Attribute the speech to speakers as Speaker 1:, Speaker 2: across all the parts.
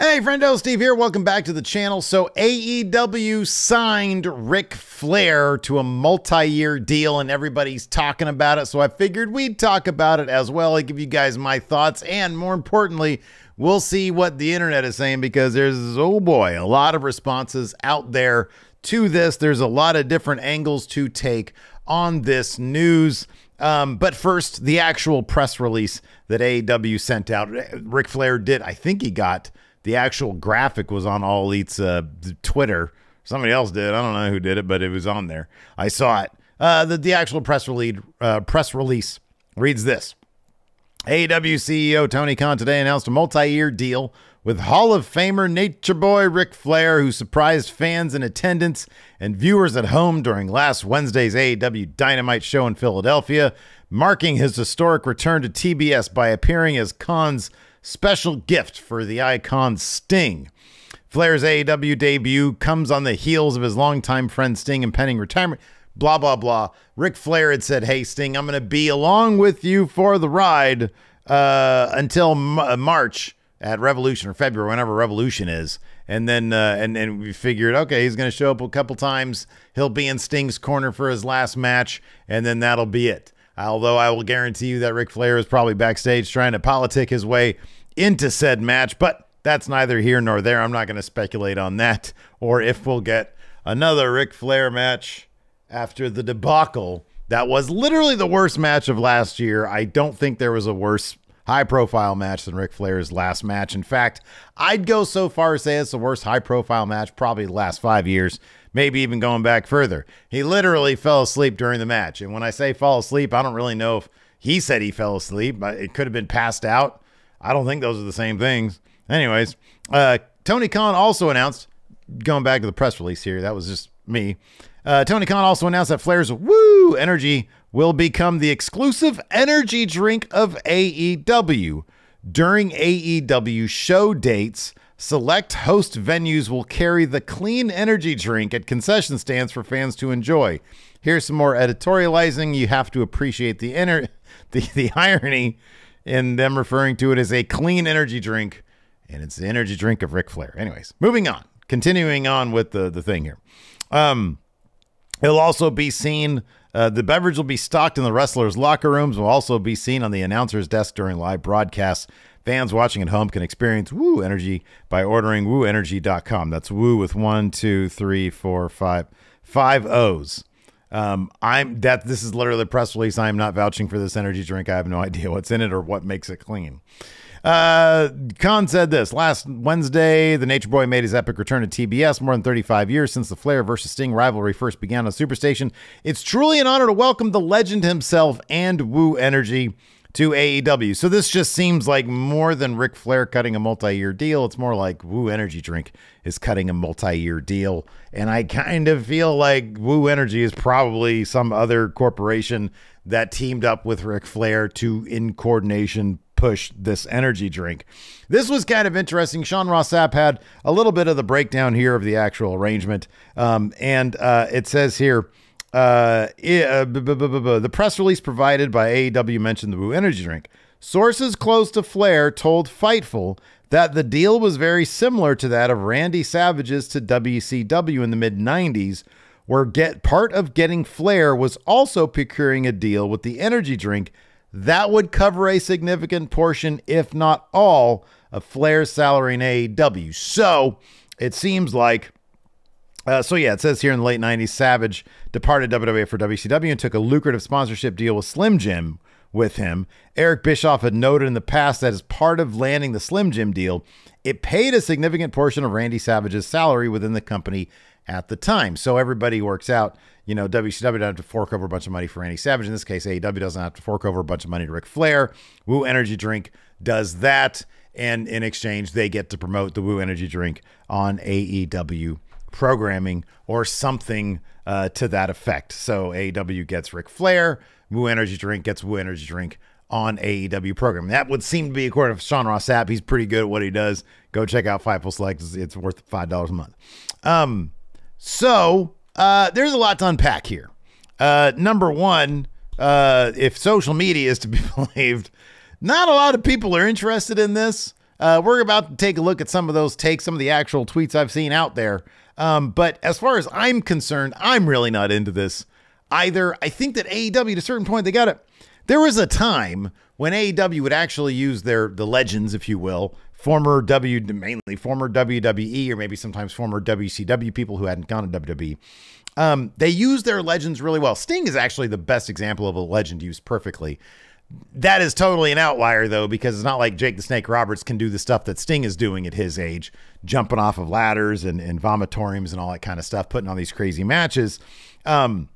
Speaker 1: Hey, friendo, Steve here. Welcome back to the channel. So AEW signed Ric Flair to a multi-year deal, and everybody's talking about it. So I figured we'd talk about it as well. I give you guys my thoughts, and more importantly, we'll see what the internet is saying, because there's, oh boy, a lot of responses out there to this. There's a lot of different angles to take on this news. But first, the actual press release that AEW sent out. Ric Flair did, I think he got the actual graphic was on All Elite's Twitter. Somebody else did. I don't know who did it, but it was on there. I saw it. The actual press release reads this. AEW CEO Tony Khan today announced a multi-year deal with Hall of Famer Nature Boy Ric Flair, who surprised fans in attendance and viewers at home during last Wednesday's AEW Dynamite show in Philadelphia, marking his historic return to TBS by appearing as Khan's special gift for the icon Sting. Flair's AEW debut comes on the heels of his longtime friend Sting impending retirement. Blah, blah, blah. Ric Flair had said, hey, Sting, I'm going to be along with you for the ride until March at Revolution, or February, whenever Revolution is. And then and we figured, okay, he's going to show up a couple times. He'll be in Sting's corner for his last match, and then that'll be it. Although I will guarantee you that Ric Flair is probably backstage trying to politic his way into said match, but that's neither here nor there. I'm not going to speculate on that, or if we'll get another Ric Flair match after the debacle that was literally the worst match of last year. I don't think there was a worse high-profile match than Ric Flair's last match. In fact, I'd go so far as to say it's the worst high-profile match probably the last 5 years, maybe even going back further. He literally fell asleep during the match. And when I say fall asleep, I don't really know if he said he fell asleep, but it could have been passed out. I don't think those are the same things. Anyways, Tony Khan also announced, going back to the press release here, that was just me. Tony Khan also announced that Flair's Woo Energy will become the exclusive energy drink of AEW. During AEW show dates, select host venues will carry the clean energy drink at concession stands for fans to enjoy. Here's some more editorializing. You have to appreciate the irony in them referring to it as a clean energy drink, and it's the energy drink of Ric Flair. Anyways, moving on. Continuing on with the thing here. It'll also be seen, the beverage will be stocked in the wrestlers' locker rooms, will also be seen on the announcer's desk during live broadcasts. Fans watching at home can experience Woo Energy by ordering wooenergy.com. That's Woo with 5 O's. This is literally a press release. I am not vouching for this energy drink. I have no idea what's in it or what makes it clean. Khan said this. Last Wednesday, the Nature Boy made his epic return to TBS more than 35 years since the Flair versus Sting rivalry first began on Superstation. It's truly an honor to welcome the legend himself and Woo Energy to AEW. So this just seems like more than Ric Flair cutting a multi-year deal. It's more like Woo Energy Drink is cutting a multi-year deal. And I kind of feel like Woo Energy is probably some other corporation that teamed up with Ric Flair to, in coordination, push this energy drink. This was kind of interesting. Sean Ross Sapp had a little bit of the breakdown here of the actual arrangement. It says here, the press release provided by AEW mentioned the Woo Energy drink. Sources close to Flair told Fightful that the deal was very similar to that of Randy Savage's to WCW in the mid-90s, where part of getting Flair was also procuring a deal with the energy drink that would cover a significant portion, if not all, of Flair's salary in AEW. So it seems like, it says here in the late 90s, Savage departed WWE for WCW and took a lucrative sponsorship deal with Slim Jim with him. Eric Bischoff had noted in the past that as part of landing the Slim Jim deal, it paid a significant portion of Randy Savage's salary within the company at the time. So everybody works out, WCW doesn't have to fork over a bunch of money for Randy Savage. In this case, AEW doesn't have to fork over a bunch of money to Ric Flair. Woo Energy Drink does that, and in exchange, they get to promote the Woo Energy Drink on AEW programming or something to that effect. So AEW gets Ric Flair, Woo Energy Drink gets Woo Energy Drink on AEW program. That would seem to be according to Sean Ross Sapp. He's pretty good at what he does. Go check out Fightful Select. It's worth $5 a month. There's a lot to unpack here. Number one, if social media is to be believed, not a lot of people are interested in this. We're about to take a look at some of those takes, some of the actual tweets I've seen out there. But as far as I'm concerned, I'm really not into this either. I think that AEW, at a certain point, they got it. There was a time when AEW would actually use the legends, if you will, mainly former WWE, or maybe sometimes former WCW people who hadn't gone to WWE. They use their legends really well. Sting is actually the best example of a legend used perfectly. That is totally an outlier, though, because it's not like Jake the Snake Roberts can do the stuff that Sting is doing at his age, jumping off of ladders and vomitoriums and all that kind of stuff, putting on these crazy matches. And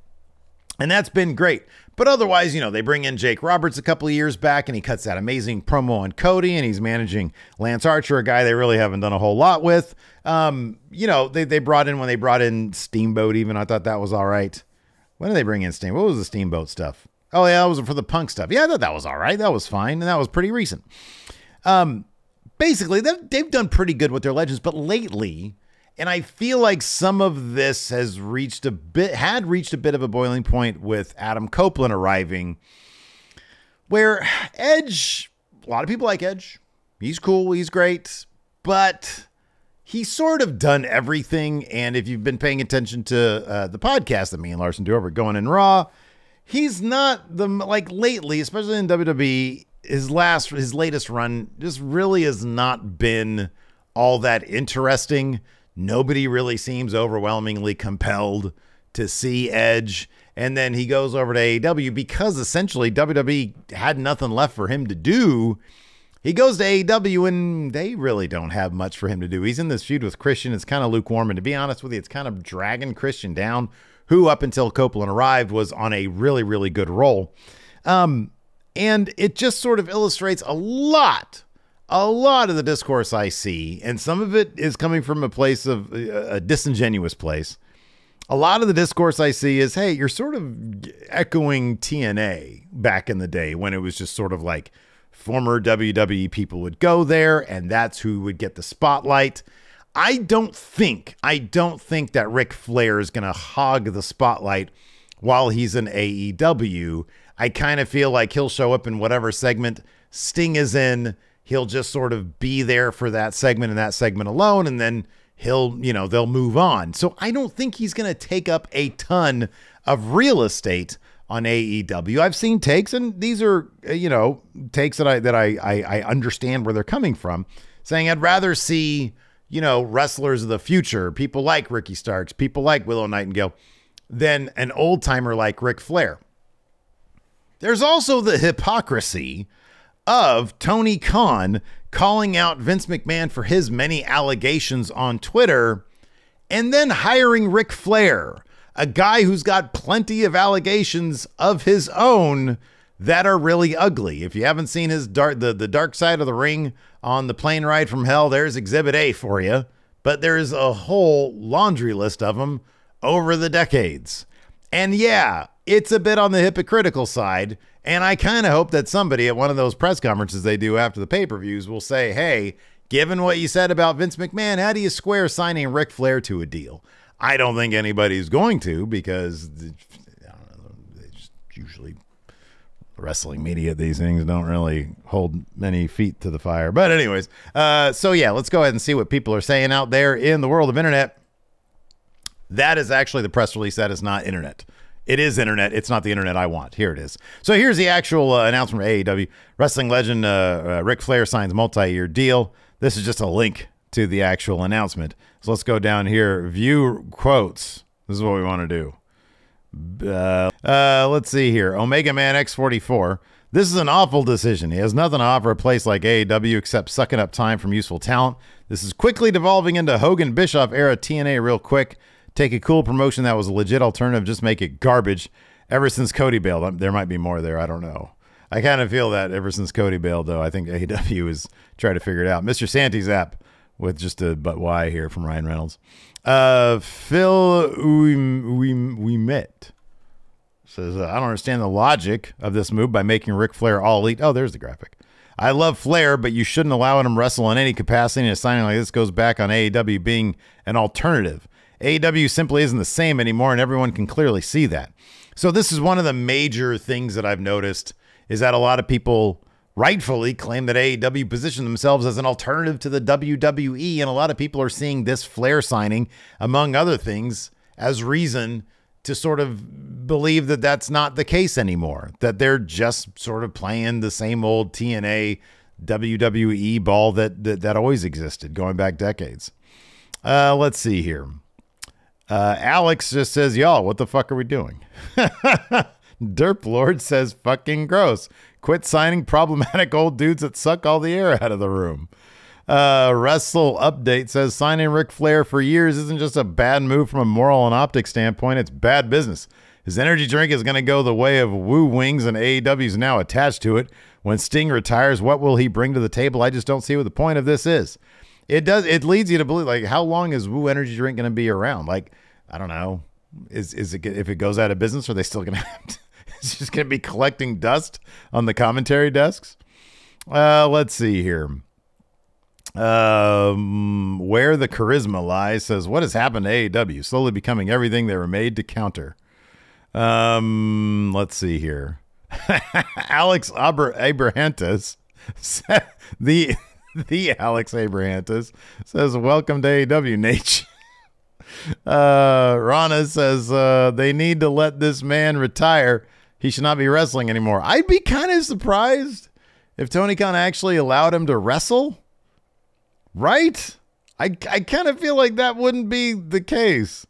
Speaker 1: that's been great. But otherwise, you know, they bring in Jake Roberts a couple of years back, and he cuts that amazing promo on Cody, and he's managing Lance Archer, a guy they really haven't done a whole lot with. You know, they brought in Steamboat even. I thought that was all right. When did they bring in Steamboat? What was the Steamboat stuff? Oh, yeah, that was for the Punk stuff. Yeah, I thought that was all right. That was fine, and that was pretty recent. Basically, they've done pretty good with their legends, but lately, and I feel like some of this had reached a bit of a boiling point with Adam Copeland arriving, where Edge, a lot of people like Edge. He's cool, he's great, but he's sort of done everything. And if you've been paying attention to the podcast that me and Larson do over at Going in Raw, he's not lately, especially in WWE, his latest run just really has not been all that interesting. Nobody really seems overwhelmingly compelled to see Edge. And then he goes over to AEW because essentially WWE had nothing left for him to do. He goes to AEW and they really don't have much for him to do. He's in this feud with Christian. It's kind of lukewarm. And to be honest with you, it's kind of dragging Christian down, who up until Copeland arrived was on a really, really good roll. And it just sort of illustrates a lot of the discourse I see, and some of it is coming from a place of a disingenuous place. A lot of the discourse I see is, hey, you're sort of echoing TNA back in the day when it was just sort of like former WWE people would go there and that's who would get the spotlight. I don't think that Ric Flair is going to hog the spotlight while he's in AEW. I kind of feel like he'll show up in whatever segment Sting is in. He'll just sort of be there for that segment and that segment alone, and then they'll move on. So I don't think he's going to take up a ton of real estate on AEW. I've seen takes, and these are, takes that I understand where they're coming from, saying I'd rather see, wrestlers of the future, people like Ricky Starks, people like Willow Nightingale, than an old timer like Ric Flair. There's also the hypocrisy of Tony Khan calling out Vince McMahon for his many allegations on Twitter and then hiring Ric Flair, a guy who's got plenty of allegations of his own that are really ugly. If you haven't seen his the dark side of the ring on the plane ride from hell, there's Exhibit A for you. But there's a whole laundry list of them over the decades. And yeah, it's a bit on the hypocritical side. And I kind of hope that somebody at one of those press conferences they do after the pay-per-views will say, hey, given what you said about Vince McMahon, how do you square signing Ric Flair to a deal? I don't think anybody's going to, because usually wrestling media, these things don't really hold many feet to the fire. But anyways, so yeah, let's go ahead and see what people are saying out there in the world of internet. That is actually the press release. That is not internet. It is internet. It's not the internet I want. Here it is. So here's the actual announcement from AEW. Wrestling legend Ric Flair signs multi-year deal. This is just a link to the actual announcement. So let's go down here. View quotes. This is what we want to do. Let's see here. Omega Man X44. This is an awful decision. He has nothing to offer a place like AEW except sucking up time from useful talent. This is quickly devolving into Hogan Bischoff era TNA real quick. Take a cool promotion that was a legit alternative, just make it garbage. Ever since Cody bailed, there might be more there. I don't know. I kind of feel that ever since Cody bailed, though, I think AEW is trying to figure it out. Mr. Santy's app with just a but why here from Ryan Reynolds. Phil we met says, I don't understand the logic of this move by making Ric Flair all elite. Oh, there's the graphic. I love Flair, but you shouldn't allow him to wrestle in any capacity, and a signing like this goes back on AEW being an alternative. AEW simply isn't the same anymore, and everyone can clearly see that. So this is one of the major things that I've noticed, is that a lot of people rightfully claim that AEW positioned themselves as an alternative to the WWE, and a lot of people are seeing this Flair signing, among other things, as reason to sort of believe that that's not the case anymore, that they're just sort of playing the same old TNA WWE ball that always existed going back decades. Let's see here. Alex just says, y'all, what the fuck are we doing? Derp Lord says, fucking gross. Quit signing problematic old dudes that suck all the air out of the room. Wrestle Update says, signing Ric Flair for years isn't just a bad move from a moral and optic standpoint. It's bad business. His energy drink is going to go the way of Woo Wings, and AEW is now attached to it. When Sting retires, what will he bring to the table? I just don't see what the point of this is. It leads you to believe, like, how long is Woo energy drink going to be around? Like, I don't know. Is it, if it goes out of business, are they still going to have to, it's just going to be collecting dust on the commentary desks? Let's see here. Where the charisma lies says, what has happened to AEW? Slowly becoming everything they were made to counter. Let's see here. Alex Abrahantes, the Alex Abrahantes says, welcome to AEW, Nate. Rana says, they need to let this man retire. He should not be wrestling anymore. I'd be kind of surprised if Tony Khan actually allowed him to wrestle. Right? I kind of feel like that wouldn't be the case.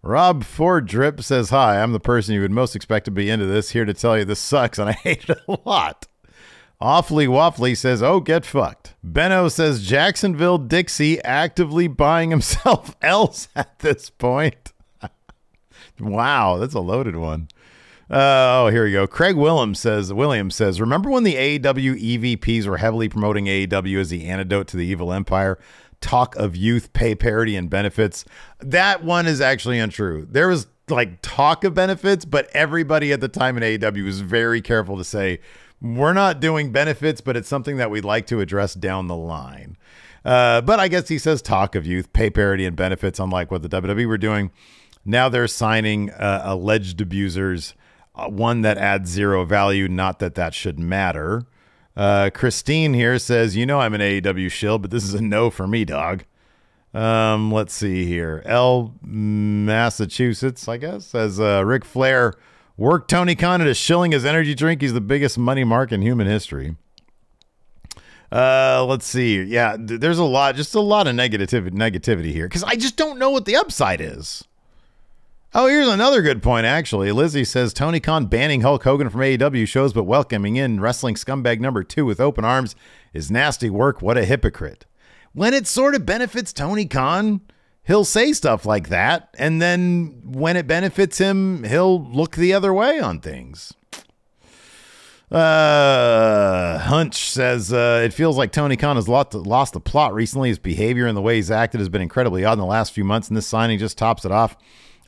Speaker 1: Rob Ford Drip says, hi, I'm the person you would most expect to be into this. Here to tell you this sucks and I hate it a lot. Awfully Waffly says, oh, get fucked. Benno says, Jacksonville Dixie actively buying himself L's at this point. Wow, that's a loaded one. Oh, here we go. Craig Williams says, remember when the AEW EVPs were heavily promoting AEW as the antidote to the evil empire? Talk of youth, pay parity, and benefits. That one is actually untrue. There was like talk of benefits, but everybody at the time in AEW was very careful to say, we're not doing benefits, but it's something that we'd like to address down the line. But I guess he says talk of youth, pay parity, and benefits, unlike what the WWE were doing. Now they're signing alleged abusers, one that adds zero value, not that that should matter. Christine here says, you know I'm an AEW shill, but this is a no for me, dog. Let's see here. Massachusetts, I guess, says Ric Flair worked Tony Khan into shilling his energy drink. He's the biggest money mark in human history. Let's see. Yeah, there's a lot of negativity here because I just don't know what the upside is. Oh, here's another good point, actually. Lizzie says, Tony Khan banning Hulk Hogan from AEW shows but welcoming in wrestling scumbag number 2 with open arms is nasty work. What a hypocrite. When it sort of benefits Tony Khan, he'll say stuff like that. And then when it benefits him, he'll look the other way on things. Hunch says, it feels like Tony Khan has lost the plot recently. His behavior and the way he's acted has been incredibly odd in the last few months, and this signing just tops it off.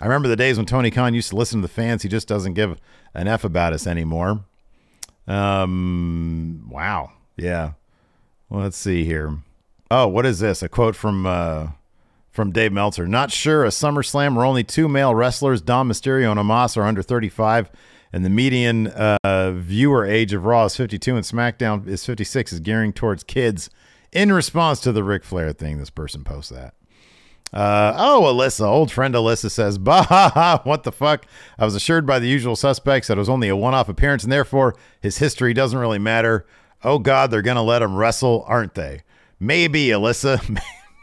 Speaker 1: I remember the days when Tony Khan used to listen to the fans. He just doesn't give an F about us anymore. Wow. Yeah. Well, let's see here. Oh, what is this? A quote from Dave Meltzer. Not sure a SummerSlam where only 2 male wrestlers, Dom Mysterio and Omos, are under 35, and the median viewer age of Raw is 52 and SmackDown is 56, is gearing towards kids in response to the Ric Flair thing. This person posts that. Alyssa, old friend Alyssa says, bah, ha, ha, what the fuck? I was assured by the usual suspects that it was only a one-off appearance and therefore his history doesn't really matter. Oh God, they're going to let him wrestle, aren't they? Maybe, Alyssa.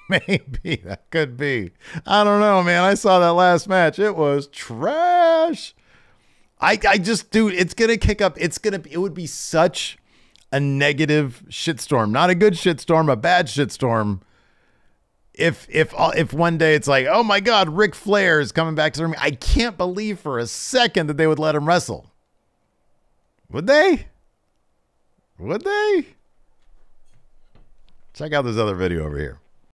Speaker 1: Maybe. That could be. I don't know, man. I saw that last match. It was trash. I just, dude, it's going to kick up. It would be such a negative shitstorm. Not a good shitstorm, a bad shitstorm. If one day it's like, oh my God, Ric Flair is coming back to the ring. I can't believe for a second that they would let him wrestle. Would they? Would they? Check out this other video over here.